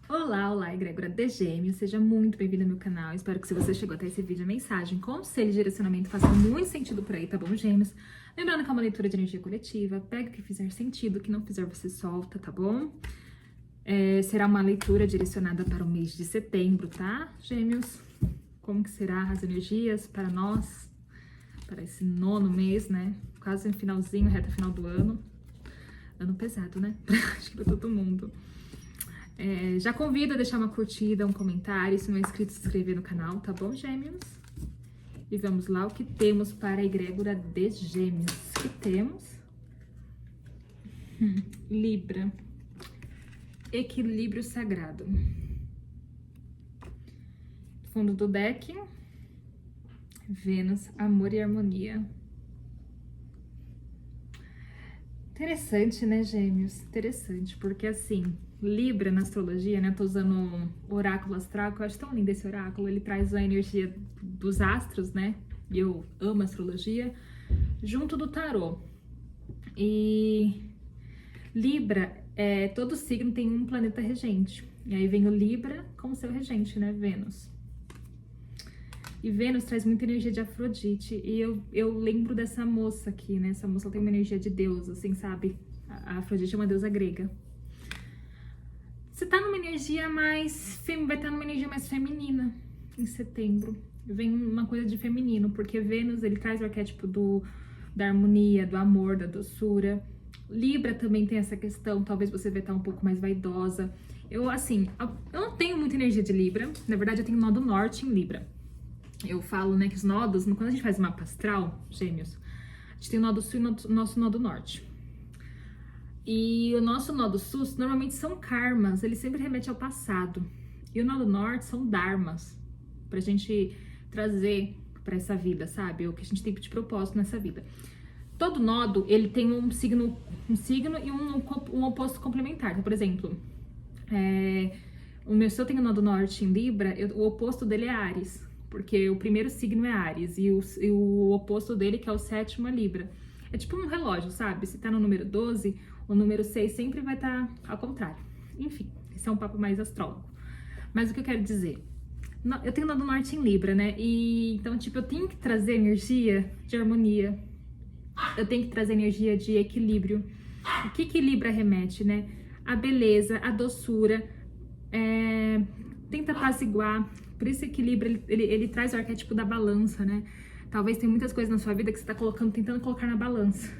Olá, olá, egrégora de Gêmeos, seja muito bem-vindo ao meu canal. Espero que se você chegou até esse vídeo, a mensagem, conselho e direcionamento faça muito sentido por aí, tá bom, Gêmeos? Lembrando que é uma leitura de energia coletiva, pega o que fizer sentido, o que não fizer você solta, tá bom? Será uma leitura direcionada para o mês de setembro, tá, Gêmeos? Como que será as energias para nós, para esse nono mês, né? Quase no finalzinho, reta final do ano. Ano pesado, né? Acho que pra todo mundo. Já convido a deixar uma curtida, um comentário, se não é inscrito, se inscrever no canal, tá bom, Gêmeos? E vamos lá, o que temos para a egrégora de Gêmeos? O que temos? Libra. Equilíbrio sagrado. Fundo do deck. Vênus, amor e harmonia. Interessante, né, Gêmeos? Interessante, porque assim, Libra na astrologia, né? Tô usando o oráculo astral, que eu acho tão lindo esse oráculo. Ele traz a energia dos astros, né? E eu amo astrologia, junto do tarô. E Libra, todo signo tem um planeta regente. E aí vem o Libra como seu regente, né? Vênus. E Vênus traz muita energia de Afrodite. E eu lembro dessa moça aqui, né? Essa moça tem uma energia de Deus, assim, sabe? A Afrodite é uma deusa grega. Você tá numa energia mais... vai estar numa energia mais feminina em setembro. Vem uma coisa de feminino, porque Vênus, ele traz o arquétipo da harmonia, do amor, da doçura. Libra também tem essa questão, talvez você vai estar um pouco mais vaidosa. Eu não tenho muita energia de Libra. Na verdade, eu tenho nó do norte em Libra. Eu falo, né, que os nodos, quando a gente faz mapa astral, Gêmeos, a gente tem o nó do sul e o nosso nó do norte. E o nosso nó do sul, normalmente são karmas, ele sempre remete ao passado. E o nó do norte são dharmas, pra gente trazer pra essa vida, sabe? O que a gente tem de propósito nessa vida. Todo nodo, ele tem um signo e um oposto complementar. Então, por exemplo, se eu tenho o nó do norte em Libra, o oposto dele é Áries. Porque o primeiro signo é Áries e o oposto dele, que é o sétimo, é Libra. É tipo um relógio, sabe? Se tá no número 12, o número 6 sempre vai estar ao contrário. Enfim, esse é um papo mais astrólogo. Mas o que eu quero dizer? Eu tenho nó do norte em Libra, né? E então, tipo, eu tenho que trazer energia de harmonia. Eu tenho que trazer energia de equilíbrio. O que Libra remete, né? A beleza, a doçura, tenta apaziguar. Por isso equilíbrio, ele traz o arquétipo da balança, né? Talvez tem muitas coisas na sua vida que você tá tentando colocar na balança.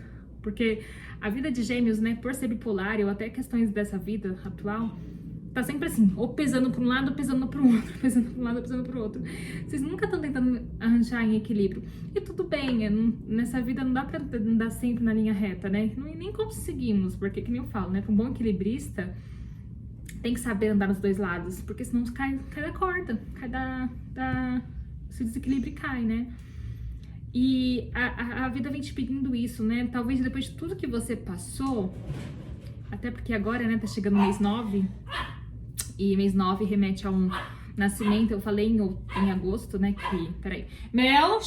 Porque a vida de Gêmeos, né, por ser bipolar, ou até questões dessa vida atual, tá sempre assim, ou pesando pra um lado, ou pesando pro outro, pesando pra um lado, ou pesando pro outro. Vocês nunca estão tentando arranjar em equilíbrio. E tudo bem, nessa vida não dá pra andar sempre na linha reta, né? Nem conseguimos, porque, que nem eu falo, né, pra um bom equilibrista, tem que saber andar nos dois lados, porque senão cai da corda, se desequilibra e cai, né? E a vida vem te pedindo isso, né? Talvez depois de tudo que você passou, até porque agora, né, tá chegando o mês 9, e mês 9 remete a um nascimento. Eu falei em agosto, né, que... Peraí. Mel!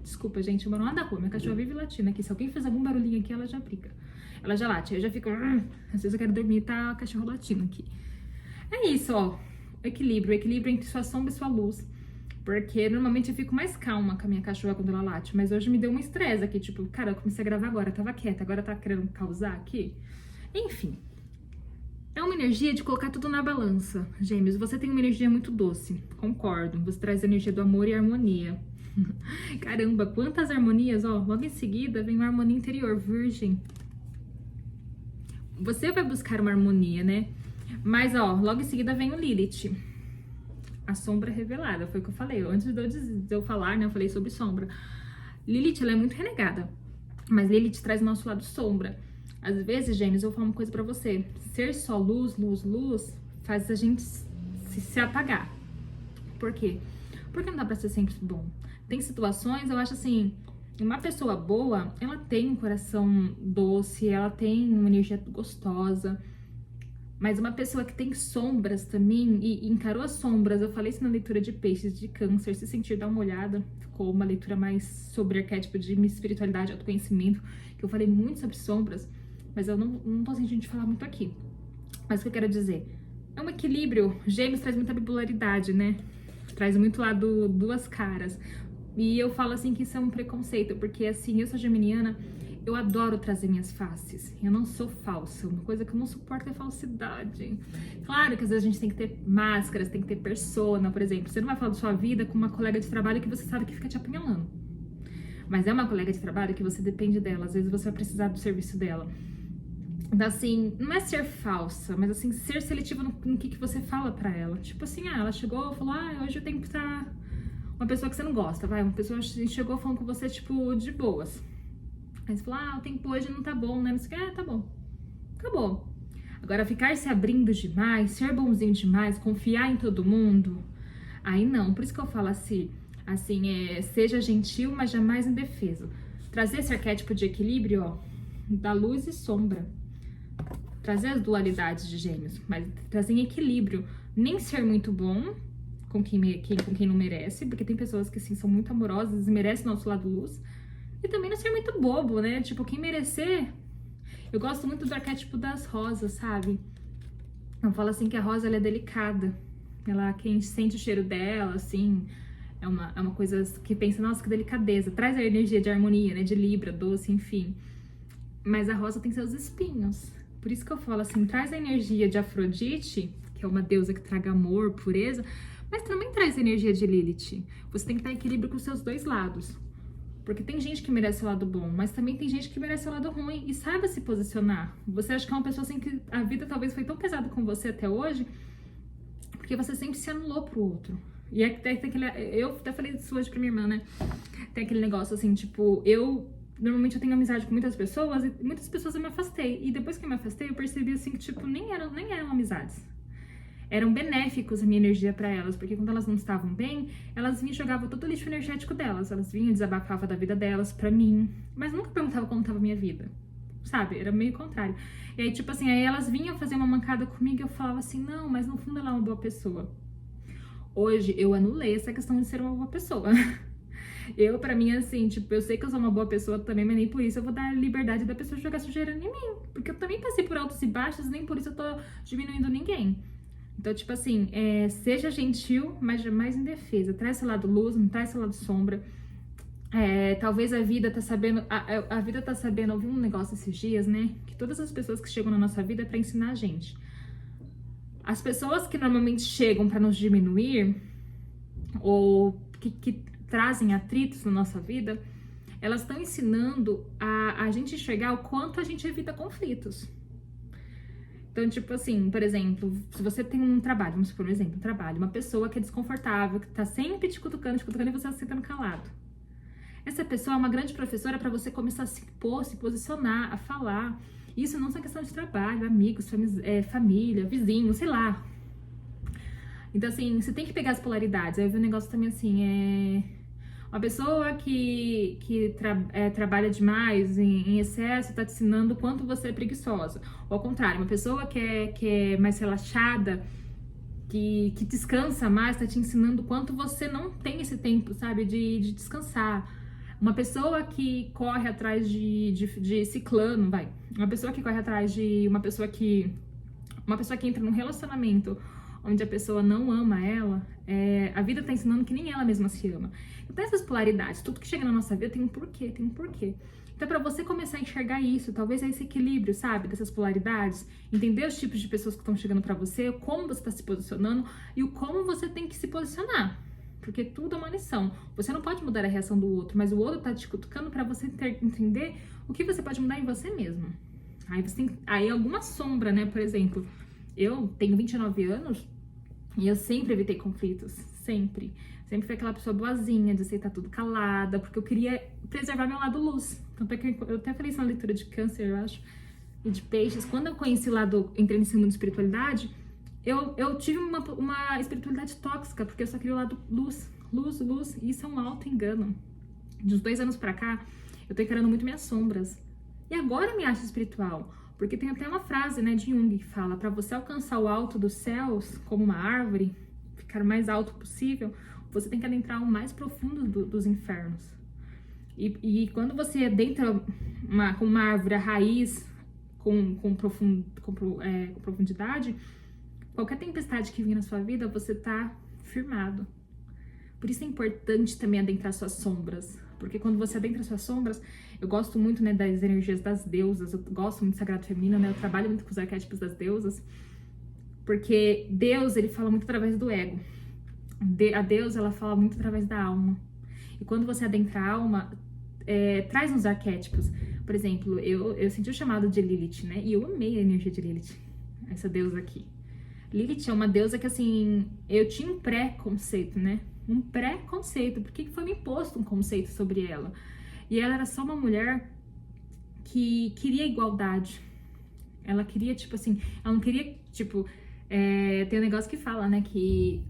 Desculpa, gente, eu moro lá da rua, minha cachorra vive latindo aqui. Se alguém fez algum barulhinho aqui, ela já briga. Ela já late, aí eu já fico... Às vezes eu quero dormir e tá a cachorra latindo aqui. É isso, ó. Equilíbrio entre sua sombra e sua luz. Porque normalmente eu fico mais calma com a minha cachorra quando ela late. Mas hoje me deu um estresse aqui. Tipo, cara, eu comecei a gravar agora, eu tava quieta. Agora tá querendo causar aqui. Enfim. É uma energia de colocar tudo na balança. Gêmeos, você tem uma energia muito doce. Concordo. Você traz a energia do amor e harmonia. Caramba, quantas harmonias, ó. Logo em seguida vem uma harmonia interior, virgem. Você vai buscar uma harmonia, né? Mas, ó, logo em seguida vem o Lilith. A sombra revelada, foi o que eu falei. Antes de eu falar, né, eu falei sobre sombra. Lilith, ela é muito renegada. Mas Lilith traz o nosso lado sombra. Às vezes, Gêmeos, eu vou falar uma coisa pra você. Ser só luz, luz, luz, faz a gente se apagar. Por quê? Porque não dá pra ser sempre bom. Tem situações, eu acho assim... Uma pessoa boa, ela tem um coração doce, ela tem uma energia gostosa. Mas uma pessoa que tem sombras também, e encarou as sombras, eu falei isso na leitura de Peixes, de Câncer, se sentir, dá uma olhada. Ficou uma leitura mais sobre arquétipo de espiritualidade, autoconhecimento, que eu falei muito sobre sombras, mas eu não tô sentindo de falar muito aqui. Mas o que eu quero dizer? é um equilíbrio. Gêmeos traz muita bipolaridade, né? Traz muito lado duas caras. E eu falo assim que isso é um preconceito, porque assim, eu sou geminiana, eu adoro trazer minhas faces. Eu não sou falsa. Uma coisa que eu não suporto é falsidade. Claro que às vezes a gente tem que ter máscaras, tem que ter persona, por exemplo. Você não vai falar da sua vida com uma colega de trabalho que você sabe que fica te apunhalando. Mas é uma colega de trabalho que você depende dela. Às vezes você vai precisar do serviço dela. Então, assim, não é ser falsa, mas assim, ser seletiva no que você fala pra ela. Tipo assim, ela chegou e falou, hoje eu tenho que estar... Uma pessoa que você não gosta, vai. Uma pessoa chegou falando com você, tipo, de boas. Aí você falou, o tempo hoje não tá bom, né? Não sei o que, tá bom. Acabou. Agora, ficar se abrindo demais, ser bonzinho demais, confiar em todo mundo, aí não. Por isso que eu falo assim, seja gentil, mas jamais indefeso. Trazer esse arquétipo de equilíbrio, ó, da luz e sombra. Trazer as dualidades de gêmeos, mas trazer em equilíbrio. Nem ser muito bom com quem não merece, porque tem pessoas que, assim, são muito amorosas e merecem nosso lado luz. E também não ser muito bobo, né? Tipo, quem merecer... Eu gosto muito do arquétipo das rosas, sabe? Eu falo assim que a rosa, ela é delicada. Quem sente o cheiro dela, assim, é uma coisa que pensa, nossa, que delicadeza. Traz a energia de harmonia, né? De Libra, doce, enfim. Mas a rosa tem seus espinhos. Por isso que eu falo assim, traz a energia de Afrodite, que é uma deusa que traga amor, pureza, mas também traz a energia de Lilith. Você tem que estar em equilíbrio com os seus dois lados. Porque tem gente que merece o lado bom, mas também tem gente que merece o lado ruim. E saiba se posicionar. Você acha que é uma pessoa assim que a vida talvez foi tão pesada com você até hoje, porque você sempre se anulou pro outro. E tem aquele... Eu até falei isso hoje pra minha irmã, né? Tem aquele negócio assim, tipo, normalmente eu tenho amizade com muitas pessoas e muitas pessoas eu me afastei. E depois que eu me afastei, eu percebi assim que, tipo, nem eram amizades. Eram benéficos a minha energia pra elas, porque quando elas não estavam bem, elas vinham e jogavam todo o lixo energético delas. Elas vinham e desabafavam da vida delas pra mim, mas nunca perguntavam como tava a minha vida, sabe? Era meio contrário. E aí, tipo assim, aí elas vinham fazer uma mancada comigo e eu falava assim, não, mas no fundo ela é uma boa pessoa. Hoje, eu anulei essa questão de ser uma boa pessoa. Pra mim, assim, tipo, eu sei que eu sou uma boa pessoa também, mas nem por isso eu vou dar a liberdade da pessoa jogar sujeira em mim. Porque eu também passei por altos e baixos, nem por isso eu tô diminuindo ninguém. Então, tipo assim, seja gentil, mas jamais indefesa. Traz esse lado luz, não traz esse lado sombra. Talvez a vida tá sabendo... A vida tá sabendo... Eu vi um negócio esses dias, né? Que todas as pessoas que chegam na nossa vida é pra ensinar a gente. As pessoas que normalmente chegam pra nos diminuir, ou que trazem atritos na nossa vida, elas estão ensinando a gente enxergar o quanto a gente evita conflitos. Então, tipo assim, por exemplo, se você tem um trabalho, vamos supor um exemplo, um trabalho, uma pessoa que é desconfortável, que tá sempre te cutucando e você tá sentando calado. Essa pessoa é uma grande professora para você começar a se posicionar, a falar. Isso não é questão de trabalho, amigos, família, vizinho, sei lá. Então, assim, você tem que pegar as polaridades. Aí eu vi um negócio também assim, uma pessoa que trabalha demais, em excesso, tá te ensinando o quanto você é preguiçosa. Ou ao contrário, uma pessoa que é mais relaxada, que descansa mais, tá te ensinando o quanto você não tem esse tempo, sabe, de descansar. Uma pessoa que corre atrás de ciclano, uma pessoa que corre atrás de uma pessoa que entra num relacionamento onde a pessoa não ama ela, a vida tá ensinando que nem ela mesma se ama. Então essas polaridades, tudo que chega na nossa vida tem um porquê. Então pra você começar a enxergar isso, talvez esse equilíbrio, sabe, dessas polaridades, entender os tipos de pessoas que estão chegando pra você, como você tá se posicionando e o como você tem que se posicionar. Porque tudo é uma lição. Você não pode mudar a reação do outro, mas o outro tá te cutucando pra você entender o que você pode mudar em você mesmo. Aí você tem alguma sombra, né, por exemplo... Eu tenho 29 anos e eu sempre evitei conflitos, sempre. Sempre fui aquela pessoa boazinha, de aceitar tudo calada, porque eu queria preservar meu lado luz. Tanto é que eu até falei isso na leitura de Câncer, eu acho, e de Peixes. Quando eu conheci o lado, entrei nesse mundo de espiritualidade, eu tive uma espiritualidade tóxica, porque eu só queria o lado luz, e isso é um alto engano. De uns 2 anos pra cá, eu tô encarando muito minhas sombras. E agora eu me acho espiritual. Porque tem até uma frase, né, de Jung que fala, para você alcançar o alto dos céus, como uma árvore, ficar o mais alto possível, você tem que adentrar o mais profundo dos infernos. E quando você adentra com uma árvore, a raiz, com profundidade, qualquer tempestade que vir na sua vida, você tá firmado. Por isso é importante também adentrar suas sombras. Porque quando você adentra suas sombras, eu gosto muito, né, das energias das deusas, eu gosto muito do sagrado feminino, né, eu trabalho muito com os arquétipos das deusas, porque Deus, ele fala muito através do ego. A deusa, ela fala muito através da alma. E quando você adentra a alma, traz uns arquétipos. Por exemplo, eu senti o chamado de Lilith, né, e eu amei a energia de Lilith, essa deusa aqui. Lilith é uma deusa que, assim, eu tinha um pré-conceito, né? Um pré-conceito, porque foi me imposto um conceito sobre ela. E ela era só uma mulher que queria igualdade. Ela queria, tipo assim, ela não queria, tipo, tem um negócio que fala, né, que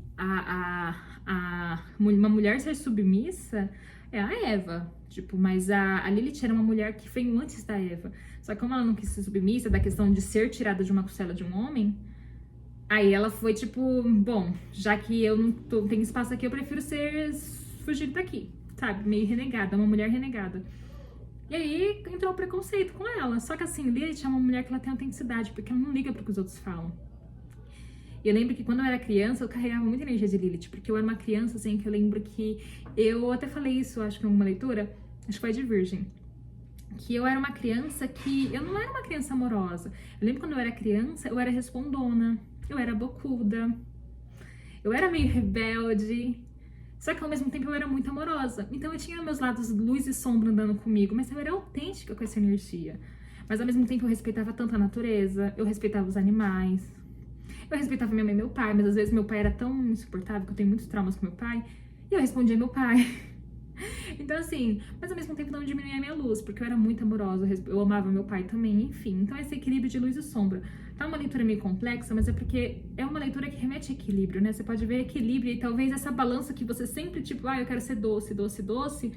uma mulher ser submissa é a Eva, tipo, mas a Lilith era uma mulher que veio antes da Eva. Só que como ela não quis ser submissa, da questão de ser tirada de uma costela de um homem, aí ela foi tipo, bom, já que eu não tenho espaço aqui, eu prefiro fugir daqui, sabe? Meio renegada, uma mulher renegada. E aí entrou o preconceito com ela. Só que assim, Lilith é uma mulher que ela tem autenticidade, porque ela não liga pro que os outros falam. E eu lembro que quando eu era criança, eu carregava muita energia de Lilith, porque eu era uma criança, assim, que eu lembro que eu até falei isso, acho que em alguma leitura, acho que foi de Virgem, que eu era uma criança que eu não era uma criança amorosa. Eu lembro quando eu era criança, eu era respondona, eu era bocuda, eu era meio rebelde, só que ao mesmo tempo eu era muito amorosa. Então eu tinha meus lados luz e sombra andando comigo, mas eu era autêntica com essa energia. Mas ao mesmo tempo eu respeitava tanto a natureza, eu respeitava os animais, eu respeitava minha mãe e meu pai, mas às vezes meu pai era tão insuportável, que eu tenho muitos traumas com meu pai, e eu respondia meu pai. Então assim, mas ao mesmo tempo não diminuía a minha luz, porque eu era muito amorosa, eu amava meu pai também, enfim. Então esse equilíbrio de luz e sombra. Tá uma leitura meio complexa, mas é porque é uma leitura que remete a equilíbrio, né? Você pode ver equilíbrio e talvez essa balança que você sempre, tipo, eu quero ser doce, doce, doce.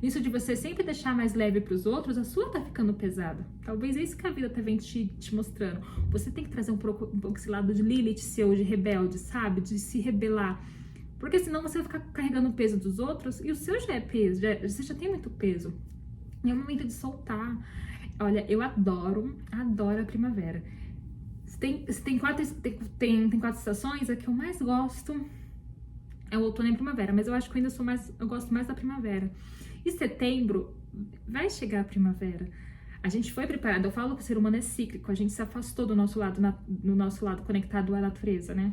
Isso de você sempre deixar mais leve pros outros, a sua tá ficando pesada. Talvez é isso que a vida tá vendo te mostrando. Você tem que trazer um pouco esse lado de Lilith seu, de rebelde, sabe? De se rebelar. Porque senão você vai ficar carregando o peso dos outros e o seu já é peso, você já tem muito peso. E é o momento de soltar. Olha, eu adoro a primavera. Tem quatro estações, a que eu mais gosto é o outono e a primavera, mas eu acho que eu ainda eu gosto mais da primavera. E setembro, vai chegar a primavera. A gente foi preparado, eu falo que o ser humano é cíclico, a gente se afastou do nosso lado, no nosso lado conectado à natureza, né?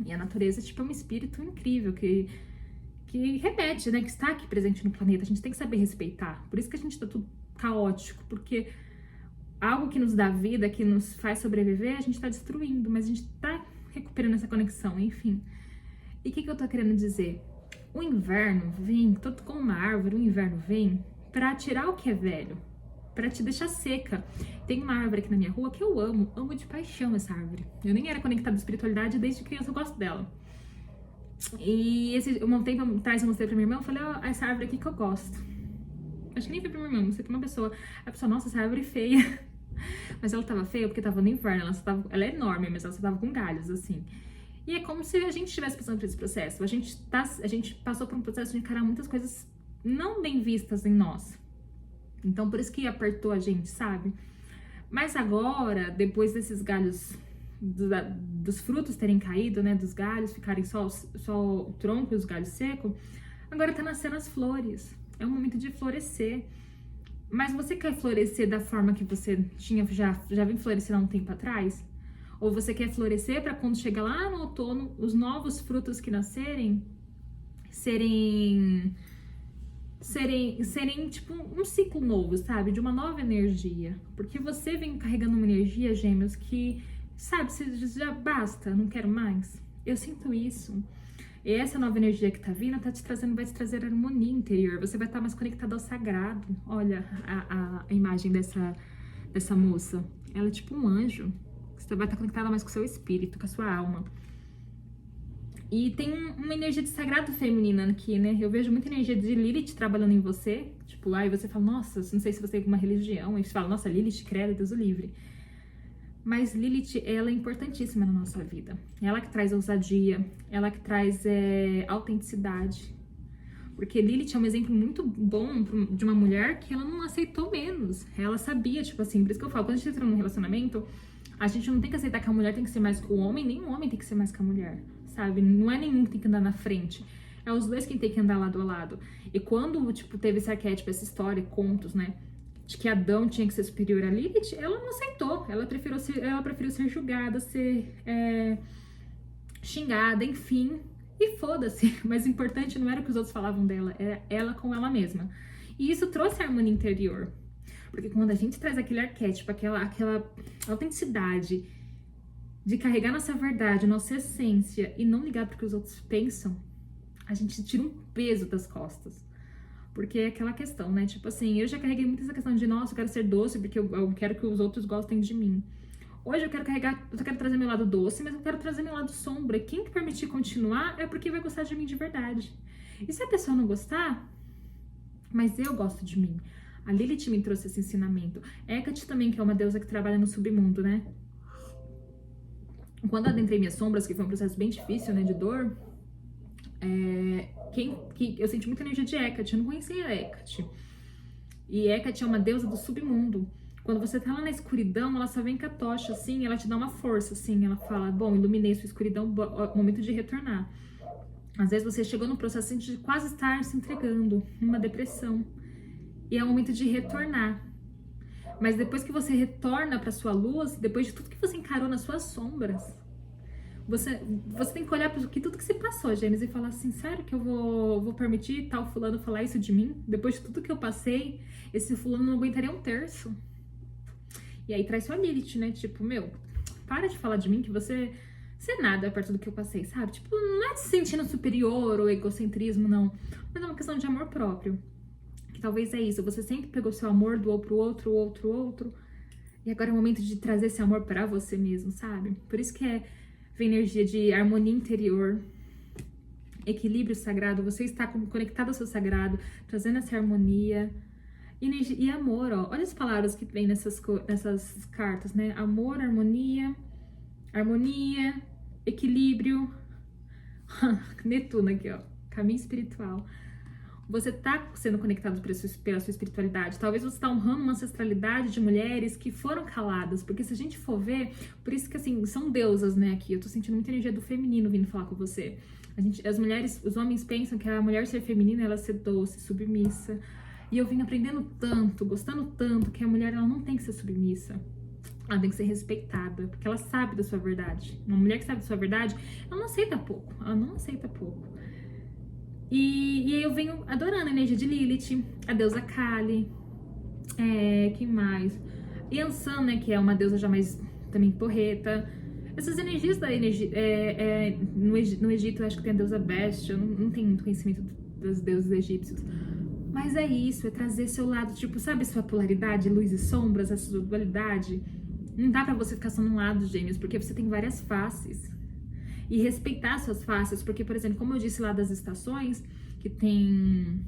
E a natureza, tipo, é um espírito incrível que remete, né? Que está aqui presente no planeta. A gente tem que saber respeitar. Por isso que a gente tá tudo caótico, porque algo que nos dá vida, que nos faz sobreviver, a gente tá destruindo, mas a gente tá recuperando essa conexão, enfim. E o que eu tô querendo dizer? O inverno vem, como uma árvore, o inverno vem pra tirar o que é velho, pra te deixar seca. Tem uma árvore aqui na minha rua que eu amo de paixão essa árvore. Eu nem era conectada à espiritualidade, desde criança eu gosto dela. E um tempo atrás eu mostrei pra minha irmã, eu falei, essa árvore aqui que eu gosto. Acho que nem foi pra minha irmã, mostrei pra uma pessoa. A pessoa, nossa, essa árvore é feia. Mas ela tava feia porque tava no inverno, ela é enorme, mas ela só tava com galhos, assim. E é como se a gente estivesse passando por esse processo. A gente passou por um processo de encarar muitas coisas não bem vistas em nós. Então, por isso que apertou a gente, sabe? Mas agora, depois desses galhos, dos frutos terem caído, né? Dos galhos ficarem só o tronco e os galhos secos, agora tá nascendo as flores. É um momento de florescer. Mas você quer florescer da forma que você já vem florescendo há um tempo atrás? Ou você quer florescer para quando chegar lá no outono, os novos frutos que nascerem serem tipo um ciclo novo, sabe? De uma nova energia. Porque você vem carregando uma energia, gêmeos, que, sabe, você já basta, não quero mais. Eu sinto isso. E essa nova energia que tá vindo vai te trazer harmonia interior. Você vai estar mais conectado ao sagrado. Olha a imagem dessa moça. Ela é tipo um anjo. Você vai estar conectada mais com o seu espírito, com a sua alma. E tem uma energia de sagrado feminina aqui, né? Eu vejo muita energia de Lilith trabalhando em você. Tipo, aí você fala, nossa, não sei se você tem alguma religião. Aí você fala, nossa, Lilith, credo, Deus o livre. Mas Lilith, ela é importantíssima na nossa vida. Ela que traz ousadia, ela que traz autenticidade. Porque Lilith é um exemplo muito bom de uma mulher que ela não aceitou menos. Ela sabia, tipo assim, por isso que eu falo, quando a gente entra num relacionamento, A gente não tem que aceitar que a mulher tem que ser mais que o homem, nem o homem tem que ser mais que a mulher, sabe? Não é nenhum que tem que andar na frente. É os dois que tem que andar lado a lado. E quando, tipo, teve esse arquétipo, essa história, contos, né? De que Adão tinha que ser superior a Lilith, ela não aceitou. Ela preferiu ser julgada, ser xingada, enfim. E foda-se. Mas o importante não era o que os outros falavam dela, era ela com ela mesma. E isso trouxe a harmonia interior. Porque quando a gente traz aquele arquétipo, aquela autenticidade de carregar nossa verdade, nossa essência e não ligar para o que os outros pensam, a gente tira um peso das costas. Porque é aquela questão, né? Tipo assim, eu já carreguei muito essa questão de, nossa, eu quero ser doce porque eu quero que os outros gostem de mim. Hoje eu quero trazer meu lado doce, mas eu quero trazer meu lado sombra. Quem que permitir continuar é porque vai gostar de mim de verdade. E se a pessoa não gostar, mas eu gosto de mim. A Lilith me trouxe esse ensinamento. Hecate também, que é uma deusa que trabalha no submundo, né? Quando adentrei minhas sombras, que foi um processo bem difícil, né, de dor, eu senti muita energia de Hecate, eu não conhecia a Hecate. E Hecate é uma deusa do submundo. Quando você tá lá na escuridão, ela só vem com a tocha, assim, ela te dá uma força, assim, ela fala, bom, iluminei sua escuridão, momento de retornar. Às vezes você chegou num processo de quase estar se entregando, numa depressão. E é o momento de retornar. Mas depois que você retorna para sua luz, depois de tudo que você encarou nas suas sombras, você tem que olhar para tudo que se passou, Gêmeos, e falar assim, sério que eu vou permitir tal fulano falar isso de mim? Depois de tudo que eu passei, esse fulano não aguentaria um terço. E aí traz sua Lilith, né? Tipo, meu, para de falar de mim que você é nada perto do que eu passei, sabe? Tipo, não é se sentindo superior ou egocentrismo, não. Mas é uma questão de amor próprio. Que talvez é isso, você sempre pegou seu amor, doou pro outro. E agora é o momento de trazer esse amor pra você mesmo, sabe? Por isso que vem energia de harmonia interior, equilíbrio sagrado, você está conectado ao seu sagrado, trazendo essa harmonia e amor, ó. Olha as palavras que vem nessas cartas, né? Amor, harmonia, equilíbrio, Netuno aqui, ó, caminho espiritual. Você tá sendo conectado pela sua espiritualidade. Talvez você tá honrando uma ancestralidade de mulheres que foram caladas. Porque se a gente for ver, por isso que assim, são deusas, né, aqui. Eu tô sentindo muita energia do feminino vindo falar com você. As mulheres, os homens pensam que a mulher ser feminina, ela ser doce, submissa. E eu vim aprendendo tanto, gostando tanto, que a mulher, ela não tem que ser submissa. Ela tem que ser respeitada, porque ela sabe da sua verdade. Uma mulher que sabe da sua verdade, ela não aceita pouco. Ela não aceita pouco. E aí eu venho adorando a energia de Lilith, a deusa Kali, que mais? Yansan, né, que é uma deusa já mais também porreta. Essas energias da energia, no Egito eu acho que tem a deusa Best, eu não tenho muito conhecimento dos deuses egípcios. Mas é isso, é trazer seu lado, tipo, sabe sua polaridade, luz e sombras, essa sua dualidade? Não dá pra você ficar só num lado, Gêmeos, porque você tem várias faces. E respeitar suas faces, porque, por exemplo, como eu disse lá das estações, que tem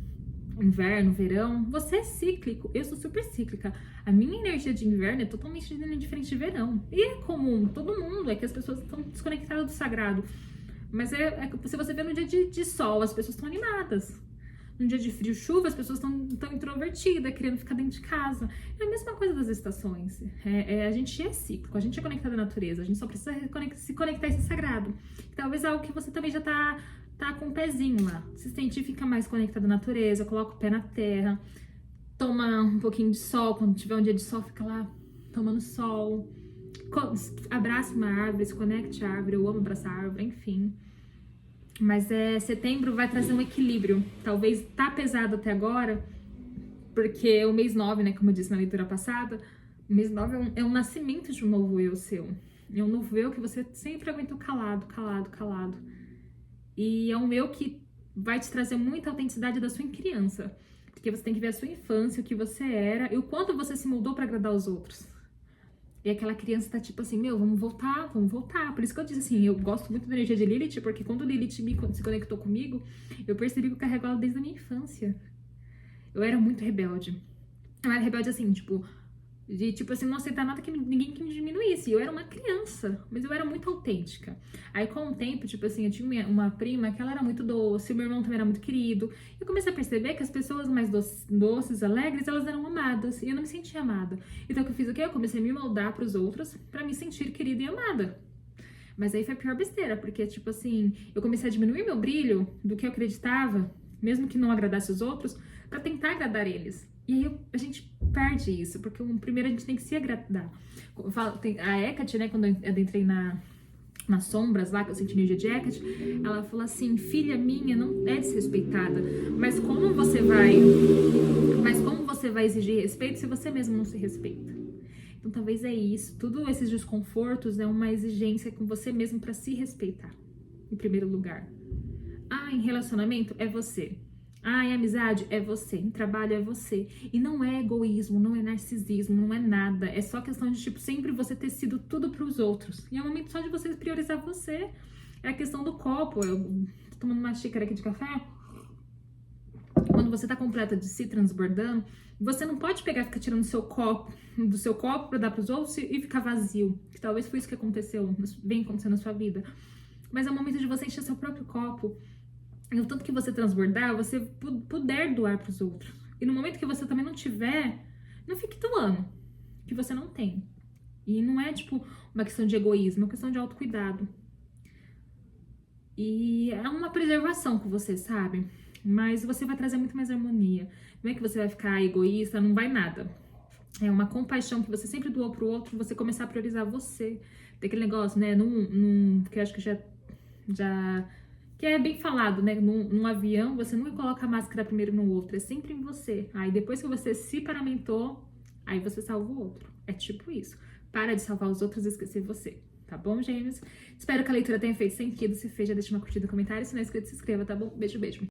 inverno, verão, você é cíclico, eu sou super cíclica. A minha energia de inverno é totalmente diferente de verão. E é comum, todo mundo, é que as pessoas estão desconectadas do sagrado. Mas se você vê no dia de sol, as pessoas estão animadas. No dia de frio, chuva, as pessoas estão introvertidas, querendo ficar dentro de casa. É a mesma coisa das estações. A gente é cíclico, a gente é conectado à natureza, a gente só precisa se conectar a esse sagrado. Talvez algo que você também já tá com o pezinho lá. Se sentir, fica mais conectado à natureza, coloca o pé na terra, toma um pouquinho de sol, quando tiver um dia de sol, fica lá tomando sol. Abraça uma árvore, se conecte à árvore, eu amo abraçar a árvore, enfim. Mas setembro vai trazer um equilíbrio. Talvez tá pesado até agora, porque o mês 9, né, como eu disse na leitura passada, o mês 9 é um nascimento de um novo eu seu. É um novo eu que você sempre aguentou calado. E é um eu que vai te trazer muita autenticidade da sua criança. Porque você tem que ver a sua infância, o que você era e o quanto você se moldou pra agradar os outros. E aquela criança tá tipo assim, meu, vamos voltar. Por isso que eu disse assim, eu gosto muito da energia de Lilith, porque quando Lilith se conectou comigo, eu percebi que eu carrego ela desde a minha infância. Eu era muito rebelde. Eu era rebelde assim, tipo, De, tipo assim, não aceitar nada ninguém que me diminuísse. Eu era uma criança, mas eu era muito autêntica. Aí, com o tempo, tipo assim, eu tinha uma prima que ela era muito doce, o meu irmão também era muito querido. E eu comecei a perceber que as pessoas mais doces, alegres, elas eram amadas. E eu não me sentia amada. Então, o que eu fiz o quê? Eu comecei a me moldar pros outros pra me sentir querida e amada. Mas aí foi a pior besteira, porque, tipo assim, eu comecei a diminuir meu brilho do que eu acreditava, mesmo que não agradasse os outros, pra tentar agradar eles. E aí a gente perde isso, porque primeiro a gente tem que se agradar. A Hecate, né, quando eu adentrei nas sombras lá, que eu senti energia de Hecate, ela falou assim, filha minha, não é desrespeitada, mas como você vai exigir respeito se você mesmo não se respeita? Então talvez é isso, tudo esses desconfortos é uma exigência com você mesmo para se respeitar, em primeiro lugar. Ah, em relacionamento é você. Ah, em amizade é você, em trabalho é você. E não é egoísmo, não é narcisismo, não é nada. É só questão de, tipo, sempre você ter sido tudo pros outros. E é o momento só de você priorizar você. É a questão do copo. Eu tô tomando uma xícara aqui de café. Quando você tá completa de si transbordando, você não pode pegar e ficar tirando do seu copo pra dar pros outros e ficar vazio. Que talvez foi isso que aconteceu, vem acontecendo na sua vida. Mas é o momento de você encher seu próprio copo. E o tanto que você transbordar, você puder doar pros outros. E no momento que você também não tiver, não fique doando, que você não tem. E não é, tipo, uma questão de egoísmo, é uma questão de autocuidado. E é uma preservação com você, sabe? Mas você vai trazer muito mais harmonia. Não é que você vai ficar egoísta, não vai nada. É uma compaixão que você sempre doou pro outro, você começar a priorizar você. Tem aquele negócio, né? Que eu acho que já que é bem falado, né? Num avião, você nunca coloca a máscara primeiro no outro, é sempre em você. Aí depois que você se paramentou, aí você salva o outro. É tipo isso. Para de salvar os outros e esquecer você. Tá bom, gêmeos? Espero que a leitura tenha feito sentido. Se fez, já deixa uma curtida no comentário. Se não é inscrito, se inscreva, tá bom? Beijo, beijo.